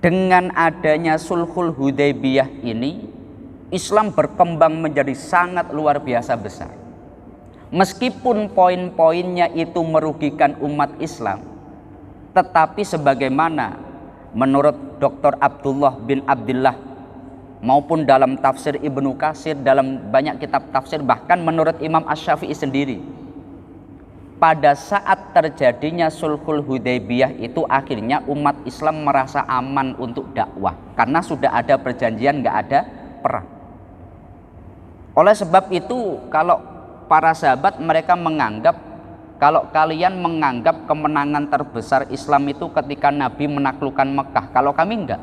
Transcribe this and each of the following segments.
Dengan adanya Sulhul Hudaybiyah ini, Islam berkembang menjadi sangat luar biasa besar. Meskipun poin-poinnya itu merugikan umat Islam, tetapi sebagaimana menurut Dr. Abdullah bin Abdullah maupun dalam tafsir Ibnu Katsir, dalam banyak kitab tafsir, bahkan menurut Imam Asy-Syafi'i sendiri, pada saat terjadinya Sulhul Hudaybiyah itu akhirnya umat Islam merasa aman untuk dakwah karena sudah ada perjanjian, nggak ada perang. Oleh sebab itu, kalau para sahabat mereka menganggap, kalau kalian menganggap kemenangan terbesar Islam itu ketika Nabi menaklukkan Mekah, kalau kami enggak.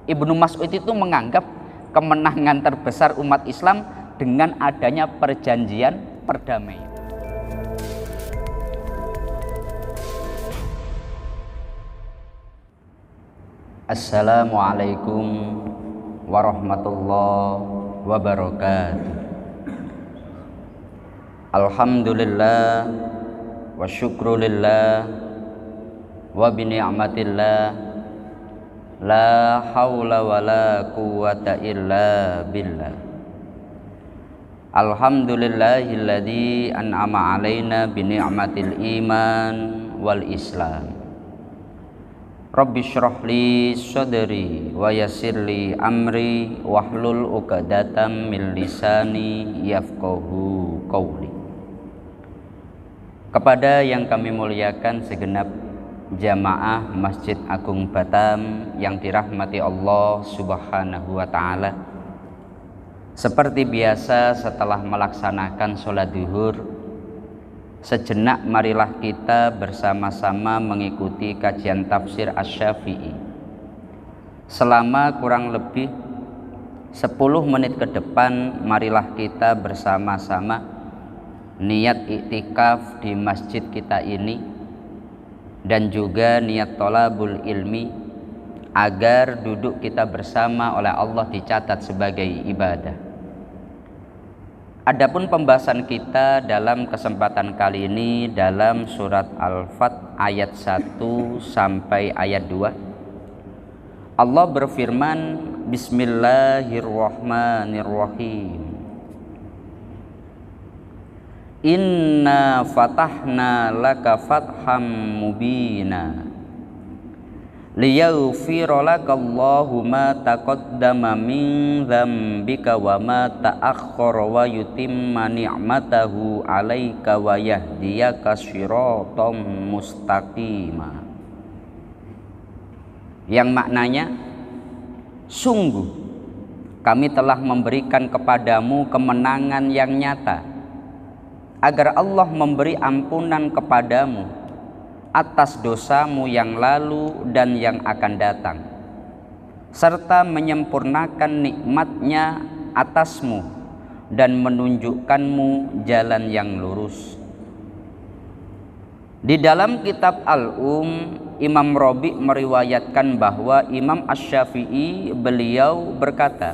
Ibnu Mas'ud itu menganggap kemenangan terbesar umat Islam dengan adanya perjanjian perdamaian. Assalamualaikum warahmatullahi wabarakatuh. Alhamdulillah wa syukrulillah wa bini'matillah la hawla wa la quwwata illa billah. Alhamdulillahilladzi an'ama alaina bini'matil iman wal islam. Rabbi syrah li sadri wa yassir li amri wahlul 'uqdatam min lisani yafqahu qawli. Kepada yang kami muliakan segenap jamaah Masjid Agung Batam yang dirahmati Allah Subhanahu wa taala. Seperti biasa, setelah melaksanakan sholat duhur, sejenak marilah kita bersama-sama mengikuti kajian tafsir Asy-Syafi'i. Selama kurang lebih 10 menit ke depan, marilah kita bersama-sama niat iktikaf di masjid kita ini dan juga niat thalabul ilmi agar duduk kita bersama oleh Allah dicatat sebagai ibadah. Adapun pembahasan kita dalam kesempatan kali ini dalam surat Al-Fat ayat 1 sampai ayat 2. Allah berfirman, Bismillahirrahmanirrahim. Inna fatahna laka fatham mubina liyaghfira lakallahu ma taqaddama min dzambika wa ma ta'akhkhara wa yutimma ni'matahu 'alaika wa yahdiyaka shiratham mustaqima. Yang maknanya, sungguh kami telah memberikan kepadamu kemenangan yang nyata agar Allah memberi ampunan kepadamu atas dosamu yang lalu dan yang akan datang, serta menyempurnakan nikmatnya atasmu dan menunjukkanmu jalan yang lurus. Di dalam kitab Al-Um, Imam Rabi' meriwayatkan bahwa Imam Asy-Syafi'i beliau berkata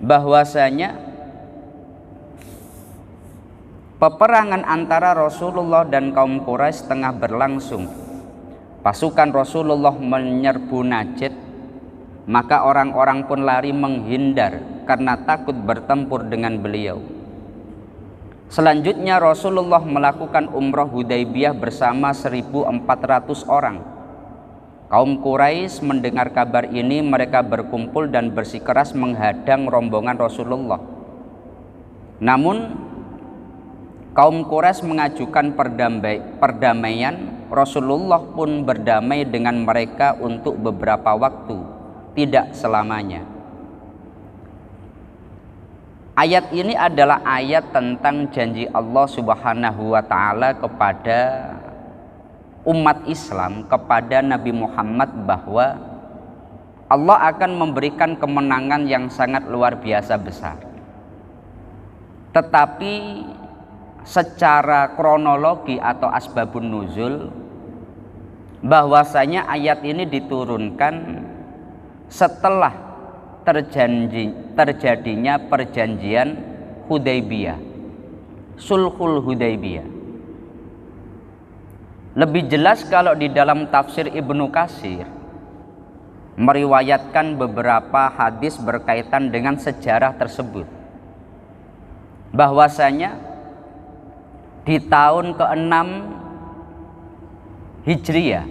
bahwasanya peperangan antara Rasulullah dan kaum Quraisy tengah berlangsung. Pasukan Rasulullah menyerbu Najd, maka orang-orang pun lari menghindar karena takut bertempur dengan beliau. Selanjutnya Rasulullah melakukan umrah Hudaybiyah bersama 1.400 orang. Kaum Quraisy mendengar kabar ini, mereka berkumpul dan bersikeras menghadang rombongan Rasulullah. Namun kaum Quraisy mengajukan perdamaian. Rasulullah pun berdamai dengan mereka untuk beberapa waktu, tidak selamanya. Ayat ini adalah ayat tentang janji Allah Subhanahu wa taala kepada umat Islam, kepada Nabi Muhammad, bahwa Allah akan memberikan kemenangan yang sangat luar biasa besar. Tetapi secara kronologi atau asbabun nuzul, bahwasanya ayat ini diturunkan setelah terjadinya perjanjian Hudaybiyah, Sulhul Hudaybiyah. Lebih jelas kalau di dalam tafsir Ibnu Katsir, meriwayatkan beberapa hadis berkaitan dengan sejarah tersebut, bahwasanya di tahun ke-6 Hijriyah,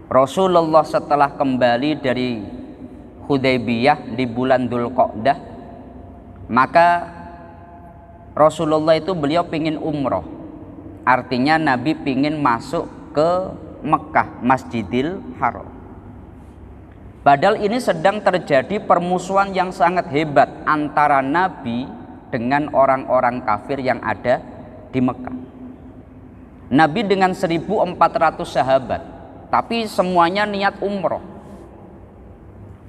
Rasulullah setelah kembali dari Hudaybiyah di bulan Dzulqa'dah, maka Rasulullah itu beliau pingin umroh. Artinya Nabi pingin masuk ke Mekah, Masjidil Haram. Padahal ini sedang terjadi permusuhan yang sangat hebat antara Nabi dengan orang-orang kafir yang ada di Mekah. Nabi dengan 1.400 sahabat, tapi semuanya niat umroh.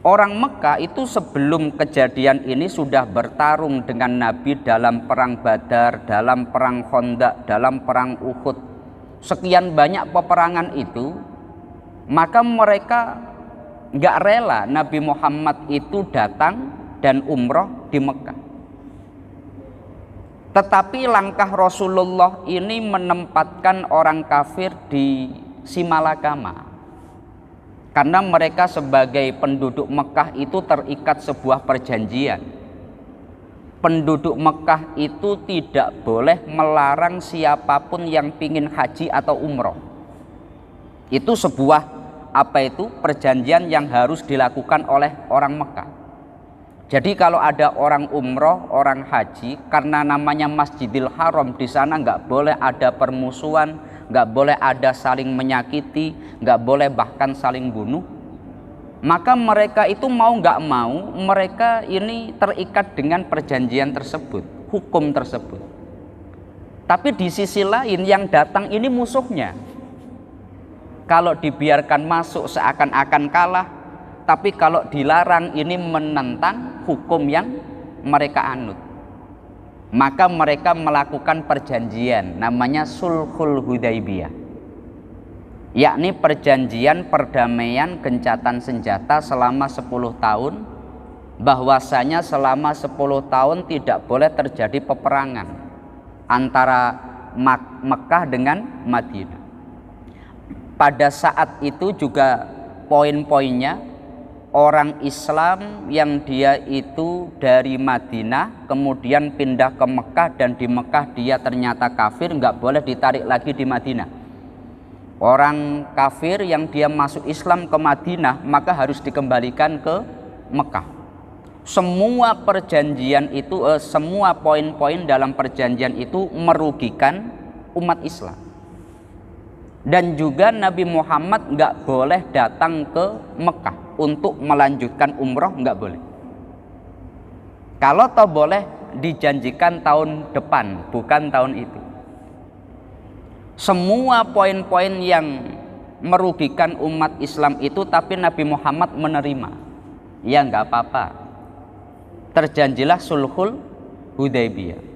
Orang Mekah itu sebelum kejadian ini sudah bertarung dengan Nabi dalam perang Badar, dalam perang Khandaq, dalam perang Uhud. Sekian banyak peperangan itu, maka mereka nggak rela Nabi Muhammad itu datang dan umroh di Mekah. Tetapi langkah Rasulullah ini menempatkan orang kafir di Simalakama. Karena mereka sebagai penduduk Mekah itu terikat sebuah perjanjian. Penduduk Mekah itu tidak boleh melarang siapapun yang pingin haji atau umroh. Itu sebuah perjanjian yang harus dilakukan oleh orang Mekah. Jadi kalau ada orang umroh, orang haji, karena namanya Masjidil Haram, di sana nggak boleh ada permusuhan, nggak boleh ada saling menyakiti, nggak boleh bahkan saling bunuh. Maka mereka itu mau nggak mau, mereka ini terikat dengan perjanjian tersebut, hukum tersebut. Tapi di sisi lain yang datang ini musuhnya. Kalau dibiarkan masuk seakan-akan kalah, tapi kalau dilarang ini menentang hukum yang mereka anut. Maka mereka melakukan perjanjian namanya Sulhul Hudaybiyah, yakni perjanjian perdamaian gencatan senjata selama 10 tahun, bahwasanya selama 10 tahun tidak boleh terjadi peperangan antara Mekah dengan Madinah. Pada saat itu juga poin-poinnya, orang Islam yang dia itu dari Madinah kemudian pindah ke Mekah dan di Mekah dia ternyata kafir, nggak boleh ditarik lagi di Madinah. Orang kafir yang dia masuk Islam ke Madinah maka harus dikembalikan ke Mekah. Semua perjanjian itu, semua poin-poin dalam perjanjian itu merugikan umat Islam. Dan juga Nabi Muhammad nggak boleh datang ke Mekah untuk melanjutkan umroh, nggak boleh. Kalau toh boleh dijanjikan tahun depan, bukan tahun itu. Semua poin-poin yang merugikan umat Islam itu, tapi Nabi Muhammad menerima. Ya nggak apa-apa. Terjanjilah Sulhul Hudaybiyah.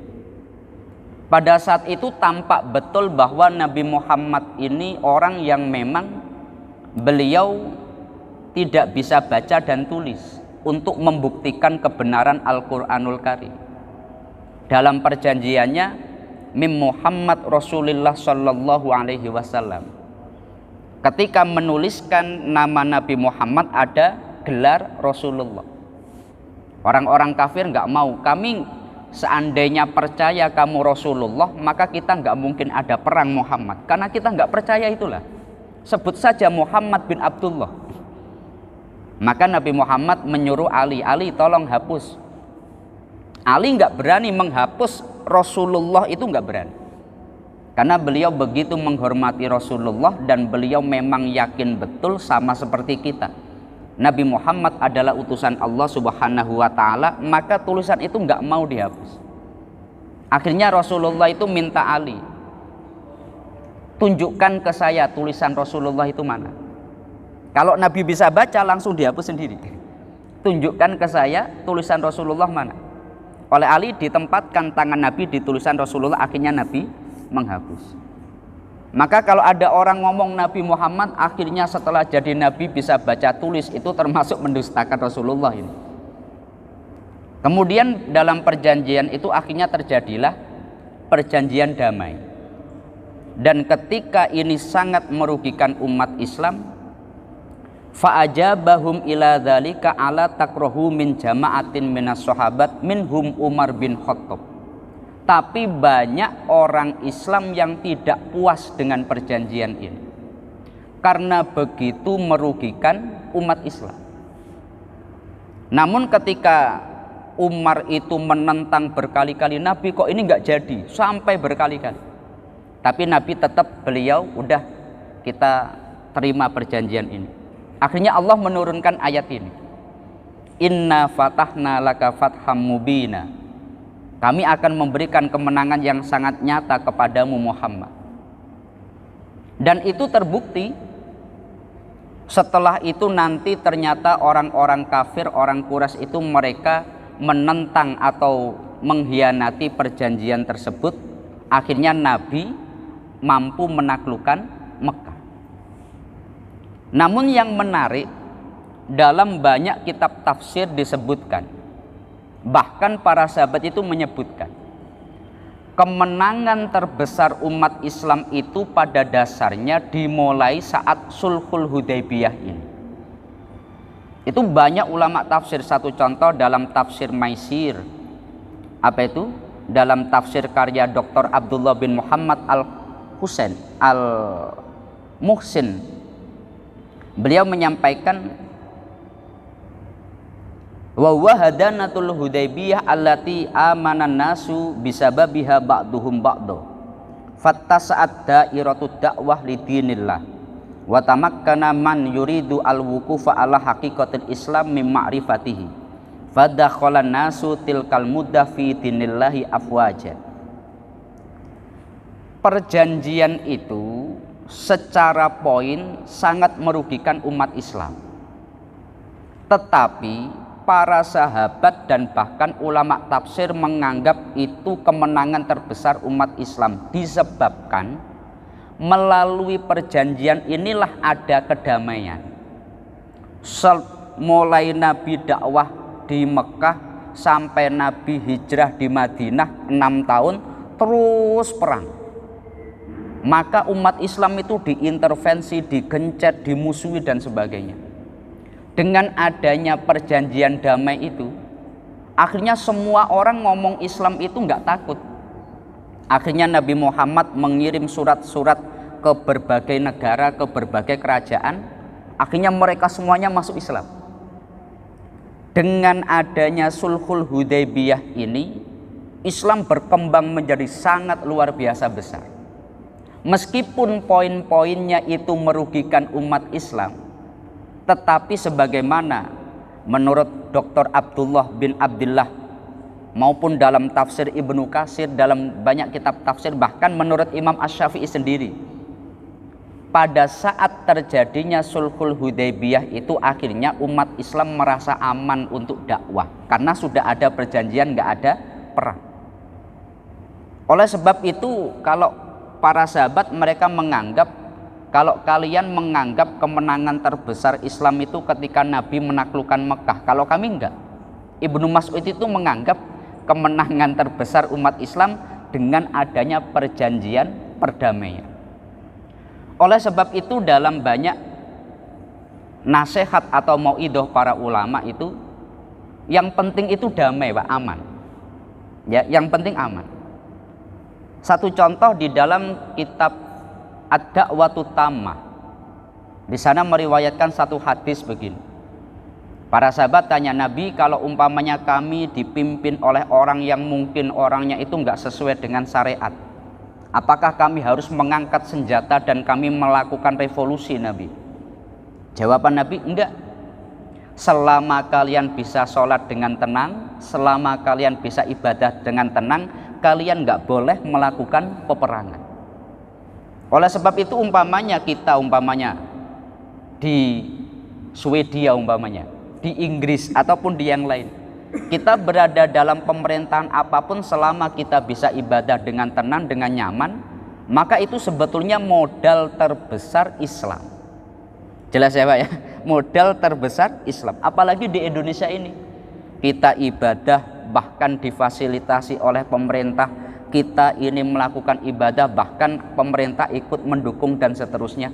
Pada saat itu tampak betul bahwa Nabi Muhammad ini orang yang memang beliau tidak bisa baca dan tulis untuk membuktikan kebenaran Al-Quranul Karim. Dalam perjanjiannya, Mim Muhammad Rasulullah Sallallahu Alaihi Wasallam, ketika menuliskan nama Nabi Muhammad ada gelar Rasulullah. Orang-orang kafir nggak mau, kami seandainya percaya kamu Rasulullah, maka kita nggak mungkin ada perang Muhammad, karena kita nggak percaya itulah. Sebut saja Muhammad bin Abdullah. Maka Nabi Muhammad menyuruh Ali tolong hapus. Ali nggak berani menghapus Rasulullah, itu nggak berani, karena beliau begitu menghormati Rasulullah dan beliau memang yakin betul sama seperti kita, Nabi Muhammad adalah utusan Allah Subhanahu wa Ta'ala, maka tulisan itu nggak mau dihapus. Akhirnya Rasulullah itu minta Ali, tunjukkan ke saya tulisan Rasulullah itu mana. Kalau Nabi bisa baca langsung dihapus sendiri. Tunjukkan ke saya tulisan Rasulullah mana. Oleh Ali ditempatkan tangan Nabi di tulisan Rasulullah, akhirnya Nabi menghapus. Maka kalau ada orang ngomong Nabi Muhammad akhirnya setelah jadi Nabi bisa baca tulis, itu termasuk mendustakan Rasulullah ini. Kemudian dalam perjanjian itu akhirnya terjadilah perjanjian damai. Dan ketika ini sangat merugikan umat Islam, Fa'ajabahum ila dzalika ala takrahu min jama'atin minas sahabat minhum Umar bin Khattab. Tapi banyak orang Islam yang tidak puas dengan perjanjian ini karena begitu merugikan umat Islam. Namun ketika Umar itu menentang berkali-kali Nabi, kok ini nggak jadi, sampai berkali-kali. Tapi Nabi tetap, beliau udah, kita terima perjanjian ini. Akhirnya Allah menurunkan ayat ini. Inna fatahna laka fatham mubina. Kami akan memberikan kemenangan yang sangat nyata kepadamu Muhammad. Dan itu terbukti. Setelah itu nanti ternyata orang-orang kafir, orang Quraisy itu mereka menentang atau mengkhianati perjanjian tersebut. Akhirnya Nabi mampu menaklukkan Mekah. Namun yang menarik, dalam banyak kitab tafsir disebutkan, bahkan para sahabat itu menyebutkan, kemenangan terbesar umat Islam itu pada dasarnya dimulai saat Sulhul Hudaybiyah ini. Itu banyak ulama tafsir. Satu contoh dalam tafsir Maisir. Apa itu? Dalam tafsir karya Dr. Abdullah bin Muhammad Al-Husain Al-Muhsin, beliau menyampaikan, wa wahadanatul Hudaybiyah allati amanan nasu bisababiha ba'duhum ba'du fattasa'at dairatud da'wah lidinillah wa tamakkana man yuridu al-wuqufa ala haqiqatil Islam min ma'rifatihi fadakhalan nasu tilkal muddah fi dinillahi afwaja. Perjanjian itu secara poin sangat merugikan umat Islam, tetapi para sahabat dan bahkan ulama tafsir menganggap itu kemenangan terbesar umat Islam, disebabkan melalui perjanjian inilah ada kedamaian. Mulai Nabi dakwah di Mekah sampai Nabi hijrah di Madinah 6 tahun terus perang. Maka umat Islam itu diintervensi, digencet, dimusuhi dan sebagainya. Dengan adanya perjanjian damai itu, akhirnya semua orang ngomong Islam itu nggak takut. Akhirnya Nabi Muhammad mengirim surat-surat ke berbagai negara, ke berbagai kerajaan. Akhirnya mereka semuanya masuk Islam. Dengan adanya Sulhul Hudaybiyah ini, Islam berkembang menjadi sangat luar biasa besar. Meskipun poin-poinnya itu merugikan umat Islam, tetapi sebagaimana menurut Dr. Abdullah bin Abdillah maupun dalam tafsir Ibnu Katsir, dalam banyak kitab tafsir, bahkan menurut Imam Asy-Syafi'i sendiri, pada saat terjadinya Sulhul Hudaybiyah itu akhirnya umat Islam merasa aman untuk dakwah karena sudah ada perjanjian, nggak ada perang. Oleh sebab itu, kalau para sahabat mereka menganggap, kalau kalian menganggap kemenangan terbesar Islam itu ketika Nabi menaklukkan Mekah, kalau kami enggak. Ibnu Mas'ud itu menganggap kemenangan terbesar umat Islam dengan adanya perjanjian perdamaian. Oleh sebab itu dalam banyak nasihat atau mauidhah para ulama itu, yang penting itu damai, Pak, aman. Ya, yang penting aman. Satu contoh di dalam kitab Ad-Da'watut Tammah, di sana meriwayatkan satu hadis begini. Para sahabat tanya Nabi, kalau umpamanya kami dipimpin oleh orang yang mungkin orangnya itu nggak sesuai dengan syariat, apakah kami harus mengangkat senjata dan kami melakukan revolusi, Nabi? Jawaban Nabi, enggak. Selama kalian bisa sholat dengan tenang, selama kalian bisa ibadah dengan tenang, kalian nggak boleh melakukan peperangan. Oleh sebab itu umpamanya kita di Swedia, umpamanya di Inggris ataupun di yang lain, kita berada dalam pemerintahan apapun, selama kita bisa ibadah dengan tenang, dengan nyaman, maka itu sebetulnya modal terbesar Islam. Jelas ya Pak ya, modal terbesar Islam. Apalagi di Indonesia ini, kita ibadah bahkan difasilitasi oleh pemerintah, kita ini melakukan ibadah bahkan pemerintah ikut mendukung dan seterusnya.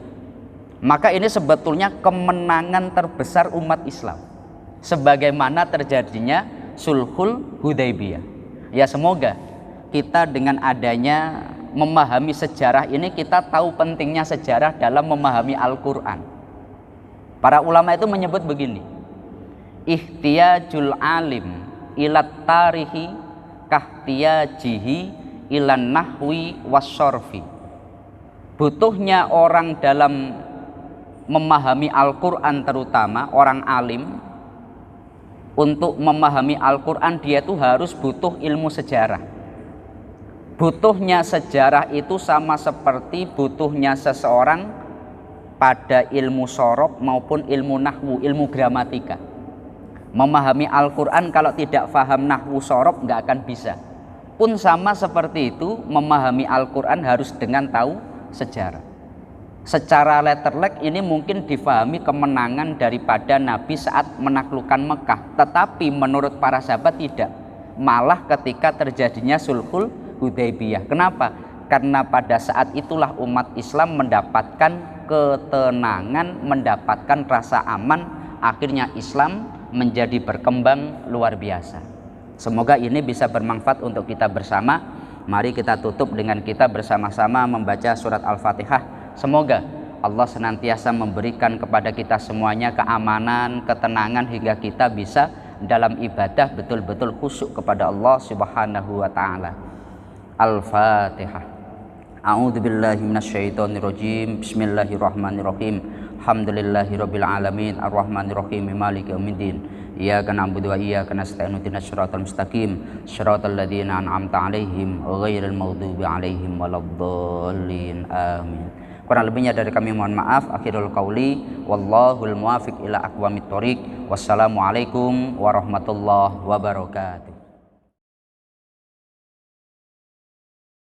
Maka ini sebetulnya kemenangan terbesar umat Islam, sebagaimana terjadinya Sulhul Hudaybiyah. Ya, semoga kita dengan adanya memahami sejarah ini, kita tahu pentingnya sejarah dalam memahami Al-Quran. Para ulama itu menyebut begini, ihtiyajul alim ilat tarihi kahtiyajihi ilan nahwi wassorfi. Butuhnya orang dalam memahami Al-Quran, terutama orang alim, untuk memahami Al-Quran dia itu harus butuh ilmu sejarah. Butuhnya sejarah itu sama seperti butuhnya seseorang pada ilmu sorof maupun ilmu nahwu, ilmu gramatika. Memahami Al-Quran kalau tidak paham nahwu sorof nggak akan bisa. Pun sama seperti itu, memahami Al-Quran harus dengan tahu sejarah. Secara letterlek ini mungkin difahami kemenangan daripada Nabi saat menaklukkan Mekah, tetapi menurut para sahabat tidak. Malah ketika terjadinya Sulhul Hudaybiyah. Kenapa? Karena pada saat itulah umat Islam mendapatkan ketenangan, mendapatkan rasa aman. Akhirnya Islam menjadi berkembang luar biasa. Semoga ini bisa bermanfaat untuk kita bersama. Mari kita tutup dengan kita bersama-sama membaca surat Al-Fatihah. Semoga Allah senantiasa memberikan kepada kita semuanya keamanan, ketenangan, hingga kita bisa dalam ibadah betul-betul khusyuk kepada Allah Subhanahu wa taala. Al-Fatihah. A'udzubillahi minasyaitonirrajim. Bismillahirrahmanirrahim. Alhamdulillahirabbil alamin arrahmanirrahim maliki yaumiddin. Iyyaka na'budu wa iyyaka nasta'in ihdinas siratal mustaqim siratal ladzina an'amta 'alaihim ghairil maghdubi 'alaihim waladdallin. Amin. Kurang lebihnya dari kami mohon maaf. Akhirul qauli wallahul muwafiq ila aqwamit thoriq. Wassalamualaikum warahmatullahi wabarakatuh.